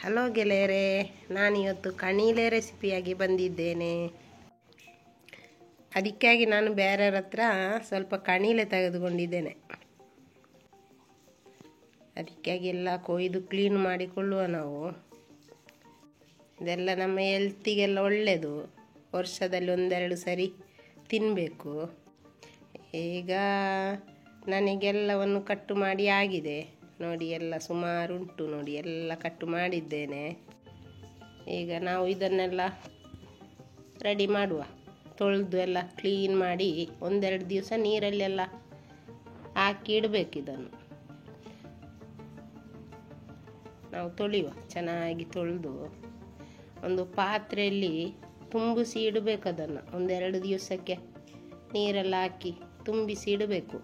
Hello ಗೆಳೆಯರೇ, ನಾನಿವತ್ತು ಕಣೀಲೆ ರೆಸಿಪಿಯಾಗಿ ಬಂದಿದ್ದೇನೆ. ಅದಕ್ಕಾಗಿ ನಾನು ಬೇರೆಯವ್ರ ಹತ್ರ ಸ್ವಲ್ಪ ಕಣೀಲೆ ತೆಗೆದುಕೊಂಡಿದ್ದೇನೆ. ಅದಕ್ಕಾಗಿ ಎಲ್ಲ ಕೊಯ್ದು ಕ್ಲೀನ್ ಮಾಡಿಕೊಳ್ಳುವ ನಾವು. ಇದೆಲ್ಲ ನಮ್ಮ ಹೆಲ್ತಿಗೆಲ್ಲ ಒಳ್ಳೆಯದು. ವರ್ಷದಲ್ಲಿ ಒಂದೆರಡು ಸರಿ ತಿನ್ನಬೇಕು. ಈಗ ನನಗೆಲ್ಲವನ್ನು ಕಟ್ಟು ಮಾಡಿ ಆಗಿದೆ ನೋಡಿ, ಎಲ್ಲ ಸುಮಾರು ಉಂಟು ನೋಡಿ, ಎಲ್ಲ ಕಟ್ಟು ಮಾಡಿದ್ದೇನೆ. ಈಗ ನಾವು ಇದನ್ನೆಲ್ಲ ರೆಡಿ ಮಾಡುವ. ತೊಳೆದು ಎಲ್ಲ ಕ್ಲೀನ್ ಮಾಡಿ ಒಂದೆರಡು ದಿವಸ ನೀರಲ್ಲೆಲ್ಲ ಹಾಕಿ ಇಡಬೇಕು. ಇದನ್ನು ನಾವು ತೊಳೆಯುವ, ಚೆನ್ನಾಗಿ ತೊಳೆದು ಒಂದು ಪಾತ್ರೆಯಲ್ಲಿ ತುಂಬಿಸಿ ಇಡಬೇಕು. ಅದನ್ನು ಒಂದೆರಡು ದಿವಸಕ್ಕೆ ನೀರೆಲ್ಲ ಹಾಕಿ ತುಂಬಿಸಿ ಇಡಬೇಕು.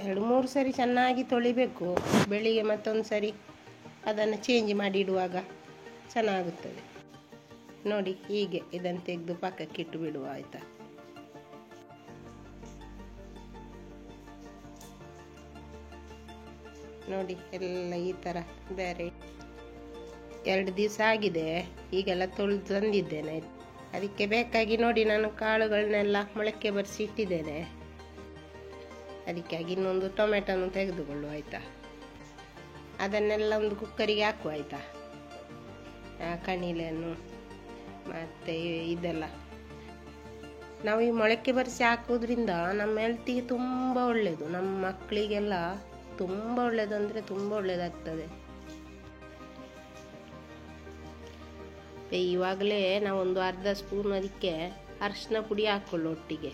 2-3 ಸರಿ ಚೆನ್ನಾಗಿ ತೊಳಿಬೇಕು. ಬೆಳಿಗ್ಗೆ ಮತ್ತೊಂದು ಸರಿ ಅದನ್ನು ಚೇಂಜ್ ಮಾಡಿ ಇಡುವಾಗ ಚೆನ್ನಾಗುತ್ತದೆ ನೋಡಿ. ಹೀಗೆ ಇದನ್ನು ತೆಗೆದು ಪಕ್ಕಕ್ಕೆ ಇಟ್ಟು ಬಿಡುವ, ಆಯಿತಾ? ನೋಡಿ, ಎಲ್ಲ ಈ ಥರ ಬೇರೆ 2 ದಿವಸ ಆಗಿದೆ. ಈಗೆಲ್ಲ ತೊಳೆದು ತಂದಿದ್ದೇನೆ. ಅದಕ್ಕೆ ಬೇಕಾಗಿ ನೋಡಿ, ನಾನು ಕಾಳುಗಳನ್ನೆಲ್ಲ ಮೊಳಕೆ ಬರಿಸಿ ಇಟ್ಟಿದ್ದೇನೆ. ಅದಕ್ಕಾಗಿ ಇನ್ನೊಂದು ಟೊಮೆಟೊನು ತೆಗೆದುಕೊಳ್ಳು, ಆಯಿತಾ? ಅದನ್ನೆಲ್ಲ ಒಂದು ಕುಕ್ಕರಿಗೆ ಹಾಕುವ, ಆಯಿತಾ? ಕಣೀಲೆಯನ್ನು ಮತ್ತು ಇದೆಲ್ಲ ನಾವು ಈ ಮೊಳಕೆ ಬರಿಸಿ ಹಾಕೋದ್ರಿಂದ ನಮ್ಮ ಹೆಲ್ತಿಗೆ ತುಂಬ ಒಳ್ಳೆಯದು. ನಮ್ಮ ಮಕ್ಕಳಿಗೆಲ್ಲ ತುಂಬ ಒಳ್ಳೆಯದು, ಅಂದರೆ ತುಂಬ ಒಳ್ಳೆಯದಾಗ್ತದೆ. ಇವಾಗಲೇ ನಾವೊಂದು ಅರ್ಧ ಸ್ಪೂನ್ ಅದಕ್ಕೆ ಅರಿಶಿನ ಪುಡಿ ಹಾಕ್ಕೊಳ್ಳು. ಒಟ್ಟಿಗೆ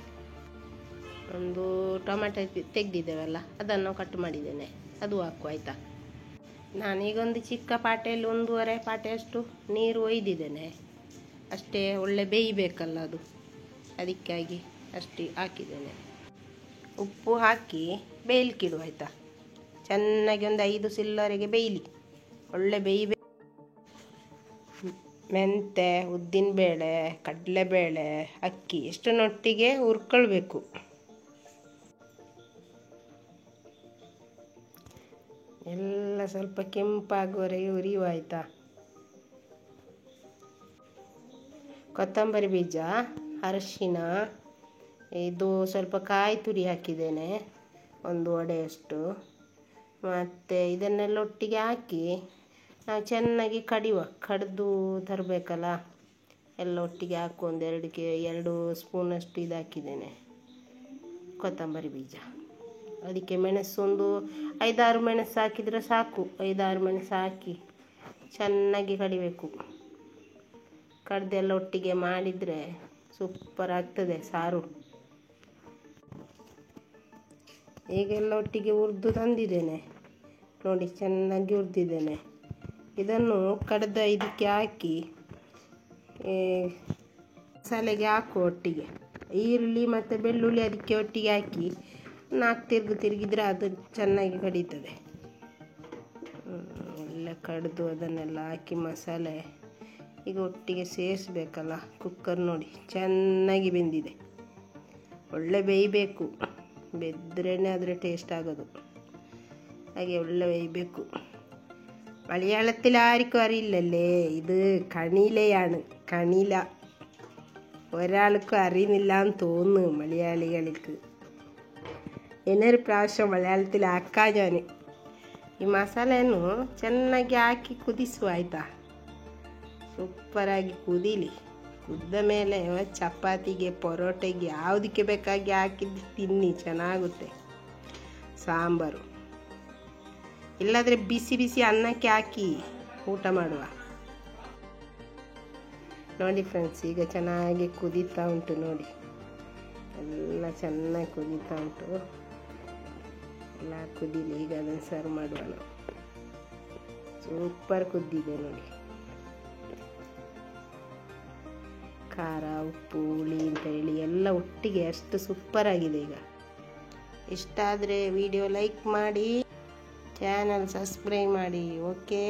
ಒಂದು ಟೊಮೆಟೊ ತೆಗೆದಿದ್ದೇವಲ್ಲ, ಅದನ್ನು ಕಟ್ ಮಾಡಿದ್ದೇನೆ, ಅದು ಹಾಕು, ಆಯಿತಾ? ನಾನೀಗ ಒಂದು ಚಿಕ್ಕ ಪಾಟೆಯಲ್ಲಿ 1.5 ಪಾಟೆಯಷ್ಟು ನೀರು ಒಯ್ದಿದ್ದೇನೆ. ಅಷ್ಟೇ, ಒಳ್ಳೆ ಬೇಯಬೇಕಲ್ಲ ಅದು, ಅದಕ್ಕಾಗಿ ಅಷ್ಟು ಹಾಕಿದ್ದೇನೆ. ಉಪ್ಪು ಹಾಕಿ ಬೇಯಲಿಕ್ಕಿಡು, ಆಯಿತಾ? ಚೆನ್ನಾಗಿ ಒಂದು 5 ಸಿಲ್ಲವರೆಗೆ ಬೇಯಲಿ, ಒಳ್ಳೆ ಬೇಯಬೇಕು. ಮೆಂತೆ, ಉದ್ದಿನಬೇಳೆ, ಕಡಲೆಬೇಳೆ, ಅಕ್ಕಿ ಎಷ್ಟನ್ನೊಟ್ಟಿಗೆ ಹುರ್ಕೊಳ್ಬೇಕು. ಎಲ್ಲ ಸ್ವಲ್ಪ ಕೆಂಪಾಗುವವರೆಗೆ ಹುರಿಯುವ, ಆಯಿತಾ? ಕೊತ್ತಂಬರಿ ಬೀಜ, ಅರಿಶಿನ, ಇದು ಸ್ವಲ್ಪ ಕಾಯಿ ತುರಿ ಹಾಕಿದ್ದೇನೆ, 1 ಒಡೆಯಷ್ಟು. ಮತ್ತು ಇದನ್ನೆಲ್ಲ ಒಟ್ಟಿಗೆ ಹಾಕಿ ನಾವು ಚೆನ್ನಾಗಿ ಕಡಿದು ತರಬೇಕಲ್ಲ. ಎಲ್ಲ ಒಟ್ಟಿಗೆ ಹಾಕು. 2 ಸ್ಪೂನಷ್ಟು ಇದು ಹಾಕಿದ್ದೇನೆ ಕೊತ್ತಂಬರಿ ಬೀಜ. ಅದಕ್ಕೆ ಮೆಣಸು ಒಂದು 5-6 ಮೆಣಸು ಹಾಕಿದರೆ ಸಾಕು. 5-6 ಮೆಣಸು ಹಾಕಿ ಚೆನ್ನಾಗಿ ಕಡಿಬೇಕು. ಕಡ್ದೆಲ್ಲ ಒಟ್ಟಿಗೆ ಮಾಡಿದರೆ ಸೂಪರ್ ಆಗ್ತದೆ ಸಾರು. ಈಗೆಲ್ಲ ಒಟ್ಟಿಗೆ ಹುರಿದು ತಂದಿದ್ದೇನೆ ನೋಡಿ, ಚೆನ್ನಾಗಿ ಹುರಿದಿದ್ದೇನೆ. ಇದನ್ನು ಕಡ್ದ ಇದಕ್ಕೆ ಹಾಕಿ ಮಸಾಲೆಗೆ ಹಾಕು. ಒಟ್ಟಿಗೆ ಈರುಳ್ಳಿ ಮತ್ತು ಬೆಳ್ಳುಳ್ಳಿ ಅದಕ್ಕೆ ಒಟ್ಟಿಗೆ ಹಾಕಿ 4 ತಿರುಗಿದ್ರೆ ಅದು ಚೆನ್ನಾಗಿ ಕಡೀತದೆ. ಎಲ್ಲ ಕಡ್ದು ಅದನ್ನೆಲ್ಲ ಹಾಕಿ ಮಸಾಲೆ ಈಗ ಒಟ್ಟಿಗೆ ಸೇರಿಸ್ಬೇಕಲ್ಲ. ಕುಕ್ಕರ್ ನೋಡಿ ಚೆನ್ನಾಗಿ ಬೆಂದಿದೆ. ಒಳ್ಳೆ ಬೇಯಬೇಕು, ಬೆಂದ್ರೇ ಅದರ ಟೇಸ್ಟ್ ಆಗೋದು. ಹಾಗೆ ಒಳ್ಳೆ ಬೇಯಬೇಕು. മലയാളത്തിൽ ആർക്കും അറിയില്ലല്ലേ, ഇത് കണീലയാണ്. കണീല ഒരാൾക്കും അറിയുന്നില്ല എന്ന് തോന്നുന്നു മലയാളികൾക്ക്. ಇನ್ನೊಂದು ಪ್ರಾവശ്ಯ ಮಲಯಾಳത്തിൽ ಹಾಕ. ನಾನು ಈ ಮಸಾಲೆಯನ್ನು ಚೆನ್ನಾಗಿ ಹಾಕಿ ಕುದಿಸುವ, ಆಯಿತಾ? ಸೂಪರಾಗಿ ಕುದೀಲಿ. ಕುದ್ದ ಮೇಲೆ ಚಪಾತಿಗೆ, ಪರೋಟೆಗೆ, ಯಾವುದಕ್ಕೆ ಬೇಕಾಗಿ ಹಾಕಿದ್ದು ತಿನ್ನಿ, ಚೆನ್ನಾಗುತ್ತೆ ಸಾಂಬಾರು. ಇಲ್ಲಾದರೆ ಬಿಸಿ ಬಿಸಿ ಅನ್ನಕ್ಕೆ ಹಾಕಿ ಊಟ ಮಾಡುವ. ನೋಡಿ ಫ್ರೆಂಡ್ಸ್, ಈಗ ಚೆನ್ನಾಗಿ ಕುದೀತಾ ಉಂಟು ನೋಡಿ, ಎಲ್ಲ ಚೆನ್ನಾಗಿ ಕುದೀತಾ ಉಂಟು. ಎಲ್ಲ ಕುದೀಲಿ. ಈಗ ಅದನ್ನು ಸರ್ವ್ ಮಾಡುವ ನಾವು. ಸೂಪರ್ ಕುದ್ದಿದೆ ನೋಡಿ. ಖಾರ, ಉಪ್ಪು, ಹುಳಿ ಅಂತ ಹೇಳಿ ಎಲ್ಲ ಒಟ್ಟಿಗೆ ಅಷ್ಟು ಸೂಪರ್ ಆಗಿದೆ. ಈಗ ಇಷ್ಟ ಆದರೆ ವಿಡಿಯೋ ಲೈಕ್ ಮಾಡಿ, ಚಾನಲ್ ಸಬ್ಸ್ಕ್ರೈಬ್ ಮಾಡಿ. ಓಕೆ.